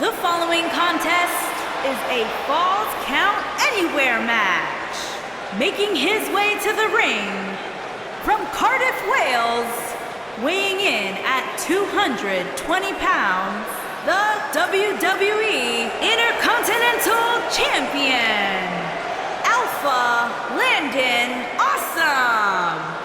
The following contest is a Falls Count Anywhere match. Making his way to the ring from Cardiff, Wales, weighing in at 220 pounds, the WWE Intercontinental Champion, Alpha Landon Awesome.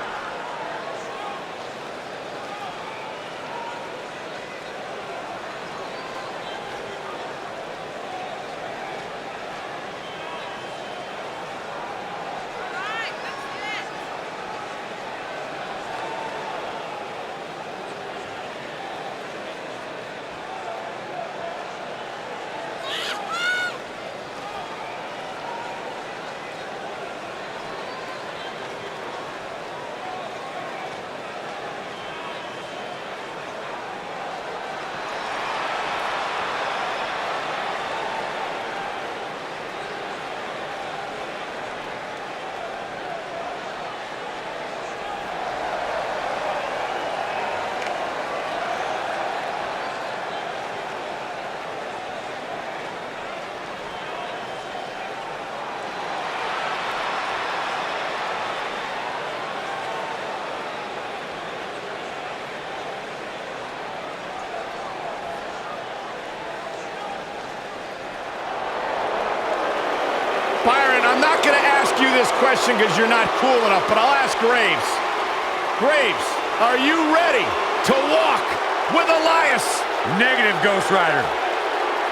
Byron, I'm not going to ask you this question because you're not cool enough, but I'll ask Graves. Graves, are you ready to walk with Elias? Negative, Ghost Rider.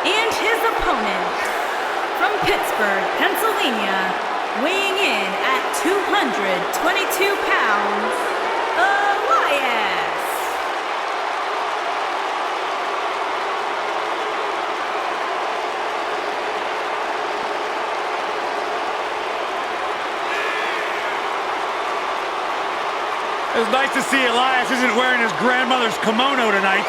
And his opponent, from Pittsburgh, Pennsylvania, weighing in at 222 pounds, Elias. It's nice to see Elias isn't wearing his grandmother's kimono tonight.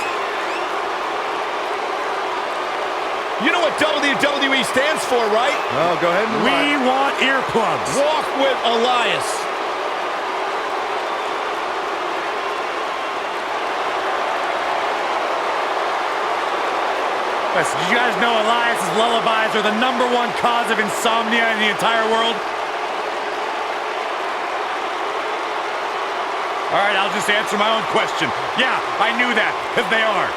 You know what WWE stands for, right? Oh, go ahead and We want earplugs. Walk with Elias. Listen, did you guys know Elias's lullabies are the #1 cause of insomnia in the entire world? All right, I'll just answer my own question. Yeah, I knew that, because they are.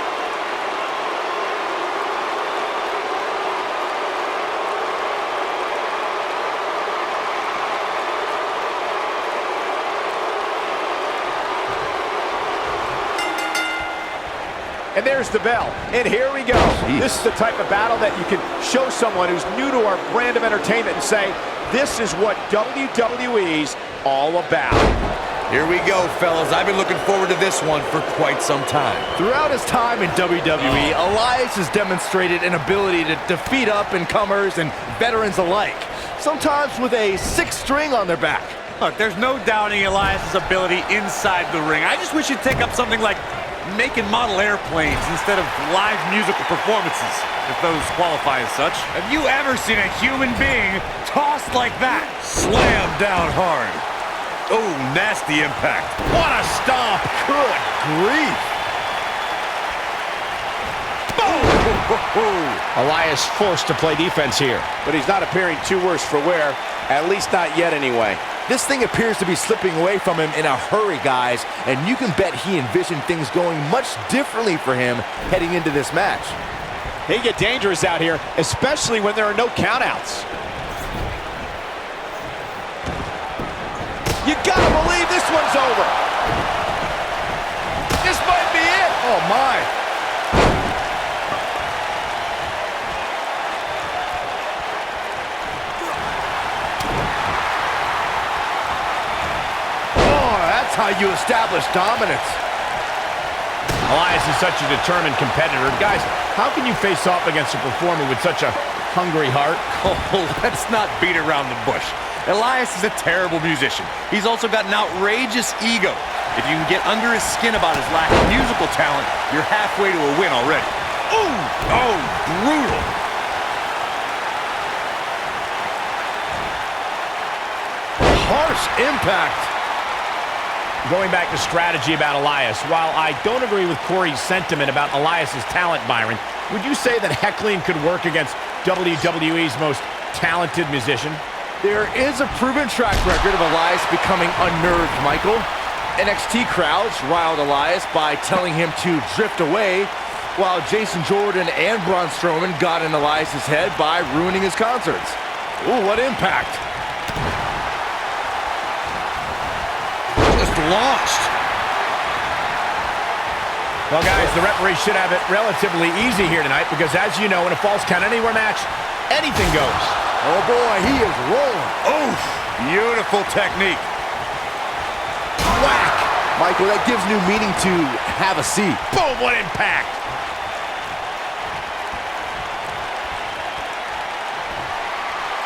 And there's the bell. And here we go. Jeez. This is the type of battle that you can show someone who's new to our brand of entertainment and say, this is what WWE's all about. Here we go, fellas. I've been looking forward to this one for quite some time. Throughout his time in WWE, Elias has demonstrated an ability to defeat up-and-comers and veterans alike, sometimes with a 6-string on their back. Look, there's no doubting Elias's ability inside the ring. I just wish he'd take up something like making model airplanes instead of live musical performances, if those qualify as such. Have you ever seen a human being tossed like that? Slam down hard. Oh, nasty impact. What a stomp. Good grief. Boom! Elias forced to play defense here. But he's not appearing too worse for wear, at least not yet anyway. This thing appears to be slipping away from him in a hurry, guys, and you can bet he envisioned things going much differently for him heading into this match. They get dangerous out here, especially when there are no countouts. You gotta believe this one's over. This might be it. Oh, my. How you establish dominance. Elias is such a determined competitor. Guys, how can you face off against a performer with such a hungry heart? Oh, let's not beat around the bush. Elias is a terrible musician. He's also got an outrageous ego. If you can get under his skin about his lack of musical talent, you're halfway to a win already. Ooh! Oh, brutal. Harsh impact. Going back to strategy about Elias, while I don't agree with Corey's sentiment about Elias's talent, Byron, would you say that heckling could work against WWE's most talented musician? There is a proven track record of Elias becoming unnerved, Michael. NXT crowds riled Elias by telling him to drift away, while Jason Jordan and Braun Strowman got in Elias's head by ruining his concerts. Ooh, what impact! Just launched. Well, guys, the referee should have it relatively easy here tonight because, as you know, in a Falls Count Anywhere match, anything goes. Oh boy, he is rolling. Oof! Beautiful technique. Whack! Michael, that gives new meaning to have a seat. Boom, what impact!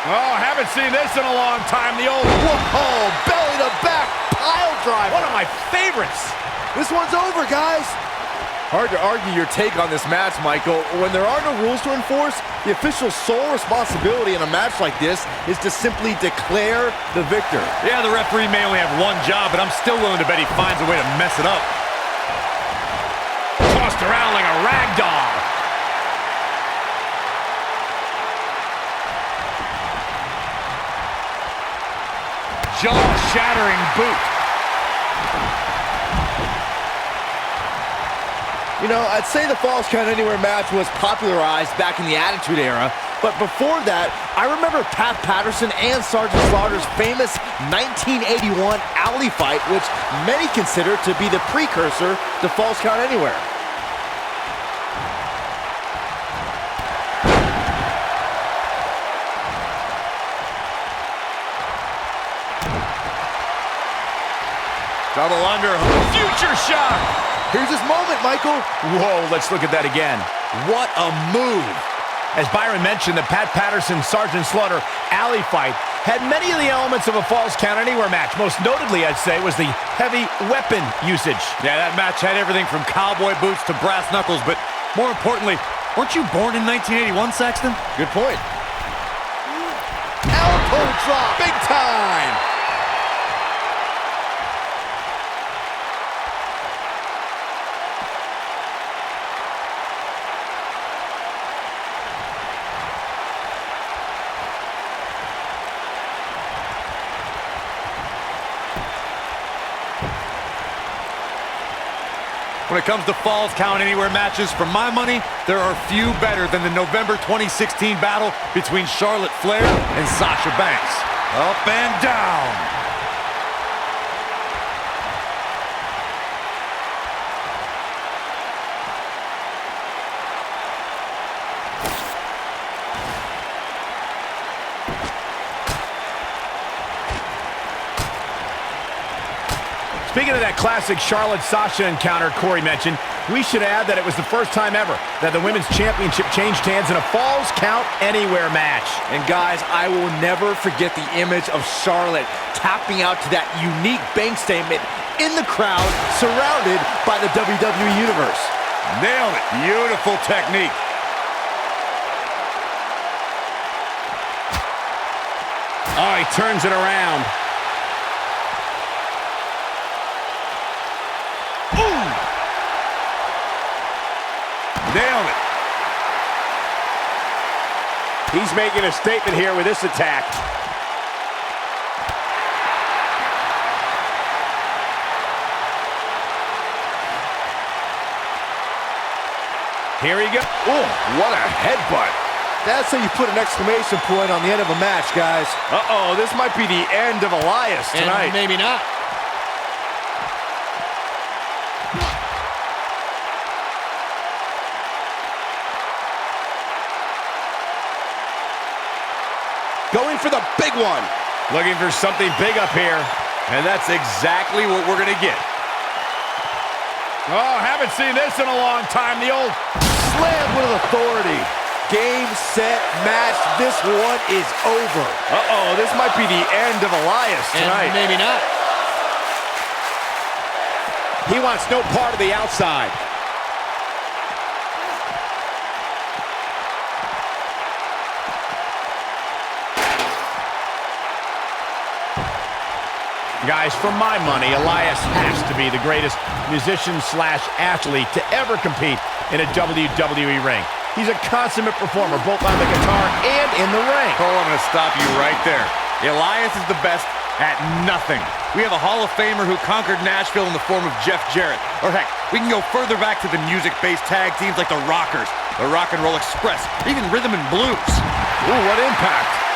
Oh, haven't seen this in a long time. The old Whoa, belly to back pile driver. one of my favorites. This one's over, guys. Hard to argue your take on this match, Michael. When there are no rules to enforce, the official's sole responsibility in a match like this is to simply declare the victor. Yeah, the referee may only have one job, but I'm still willing to bet he finds a way to mess it up. Tossed around like a rag doll. Jaw-shattering boot. You know, I'd say the Falls Count Anywhere match was popularized back in the Attitude Era, but before that, I remember Pat Patterson and Sergeant Slaughter's famous 1981 alley fight, which many consider to be the precursor to Falls Count Anywhere. Double under. Future shock. Here's his moment, Michael. Whoa, let's look at that again. What a move. As Byron mentioned, the Pat Patterson-Sergeant Slaughter alley fight had many of the elements of a Falls Count Anywhere match. Most notably, I'd say, was the heavy weapon usage. Yeah, that match had everything from cowboy boots to brass knuckles, but more importantly, weren't you born in 1981, Saxton? Good point. Elbow drop. Big time! When it comes to Falls Count Anywhere matches, for my money, there are few better than the November 2016 battle between Charlotte Flair and Sasha Banks. Up and down. Speaking of that classic Charlotte-Sasha encounter Corey mentioned, we should add that it was the first time ever that the Women's Championship changed hands in a Falls Count Anywhere match. And guys, I will never forget the image of Charlotte tapping out to that unique bank statement in the crowd, surrounded by the WWE Universe. Nailed it. Beautiful technique. Oh, he turns it around. Nailed it. He's making a statement here with this attack. Here he goes. Oh, what a headbutt. That's how you put an exclamation point on the end of a match, guys. Uh-oh, this might be the end of Elias tonight. And maybe not. Going for the big one. Looking for something big up here. And that's exactly what we're going to get. Oh, haven't seen this in a long time. The old Slam with authority. Game, set, match. This one is over. Uh-oh, this might be the end of Elias tonight. And maybe not. He wants no part of the outside. Guys, for my money, Elias has to be the greatest musician/athlete to ever compete in a WWE ring. He's a consummate performer, both on the guitar and in the ring. Cole, I'm going to stop you right there. Elias is the best at nothing. We have a Hall of Famer who conquered Nashville in the form of Jeff Jarrett. Or heck, we can go further back to the music-based tag teams like the Rockers, the Rock and Roll Express, even Rhythm and Blues. Ooh, what impact.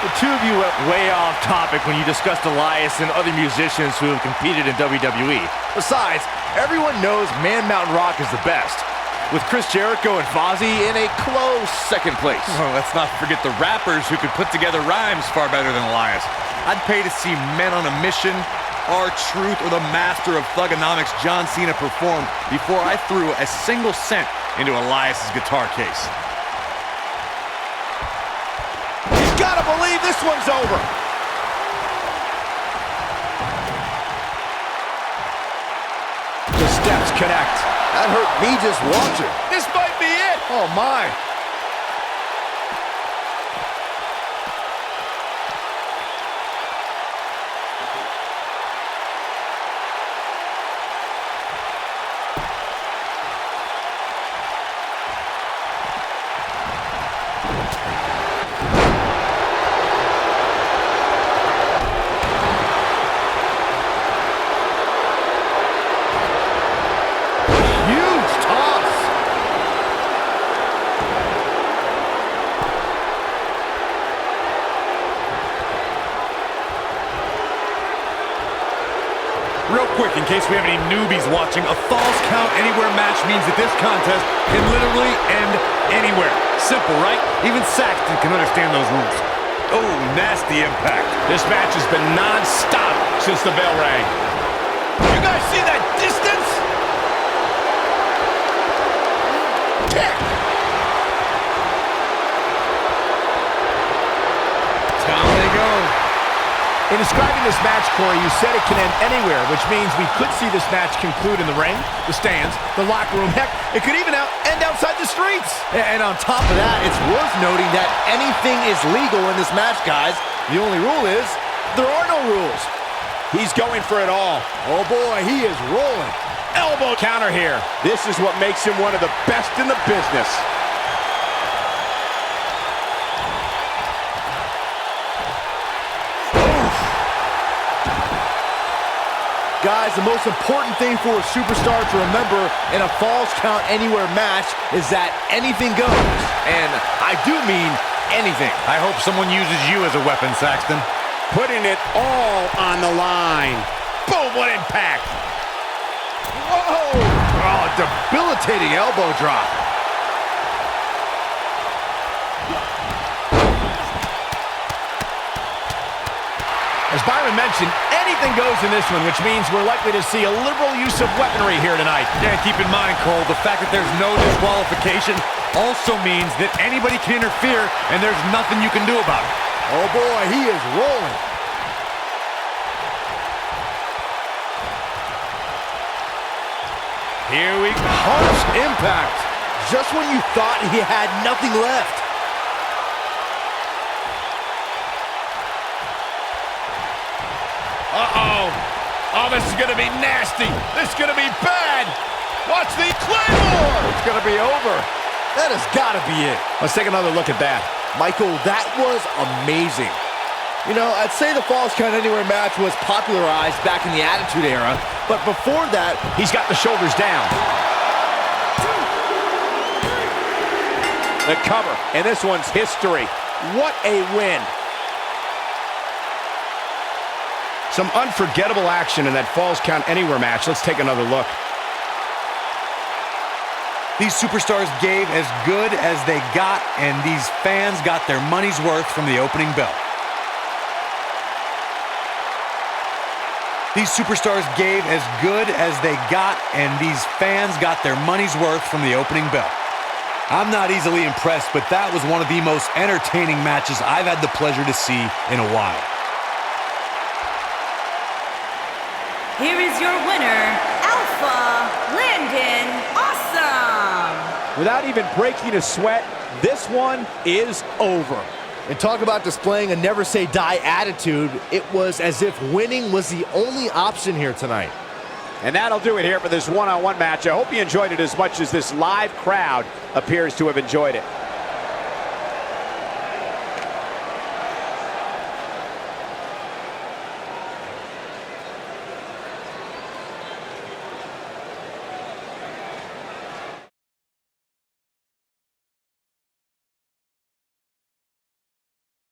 The two of you went way off topic when you discussed Elias and other musicians who have competed in WWE. Besides, everyone knows Man Mountain Rock is the best, with Chris Jericho and Fozzy in a close second place. Oh, let's not forget the rappers who could put together rhymes far better than Elias. I'd pay to see Men on a Mission, R-Truth, or the master of thugonomics John Cena perform before I threw a single cent into Elias's guitar case. He's got to believe this one's over. The steps connect. That hurt me just watching. This might be it. Oh, my. Real quick, in case we have any newbies watching, a falls count anywhere match means that this contest can literally end anywhere. Simple, right? Even Saxton can understand those rules. Oh, nasty impact. This match has been non-stop since the bell rang. You guys see that distance? Kick! Down they go. In describing this match, Corey, you said it can end anywhere, which means we could see this match conclude in the ring, the stands, the locker room. Heck, it could even end outside the streets. And on top of that, it's worth noting that anything is legal in this match, guys. The only rule is there are no rules. He's going for it all. Oh, boy, he is rolling. Elbow counter here. This is what makes him one of the best in the business. Guys, the most important thing for a superstar to remember in a Falls Count Anywhere match is that anything goes. And I do mean anything. I hope someone uses you as a weapon, Saxton. Putting it all on the line. Boom, what impact. Whoa! Oh, debilitating elbow drop. As Byron mentioned, anything goes in this one, which means we're likely to see a liberal use of weaponry here tonight. Yeah, keep in mind, Cole, the fact that there's no disqualification also means that anybody can interfere, and there's nothing you can do about it. Oh, boy, he is rolling. Here we go. Harsh impact. Just when you thought he had nothing left. Uh-oh. Oh, this is going to be nasty. This is going to be bad. Watch the Claymore. It's going to be over. That has got to be it. Let's take another look at that. Michael, that was amazing. You know, I'd say the Falls Count Anywhere match was popularized back in the Attitude Era, but before that, he's got the shoulders down. The cover, and this one's history. What a win. Some unforgettable action in that Falls Count Anywhere match. Let's take another look. These superstars gave as good as they got, and these fans got their money's worth from the opening bell. These superstars gave as good as they got, and these fans got their money's worth from the opening bell. I'm not easily impressed, but that was one of the most entertaining matches I've had the pleasure to see in a while. Here is your winner, Alpha Landon Awesome. Without even breaking a sweat, this one is over. And talk about displaying a never-say-die attitude. It was as if winning was the only option here tonight. And that'll do it here for this one-on-one match. I hope you enjoyed it as much as this live crowd appears to have enjoyed it.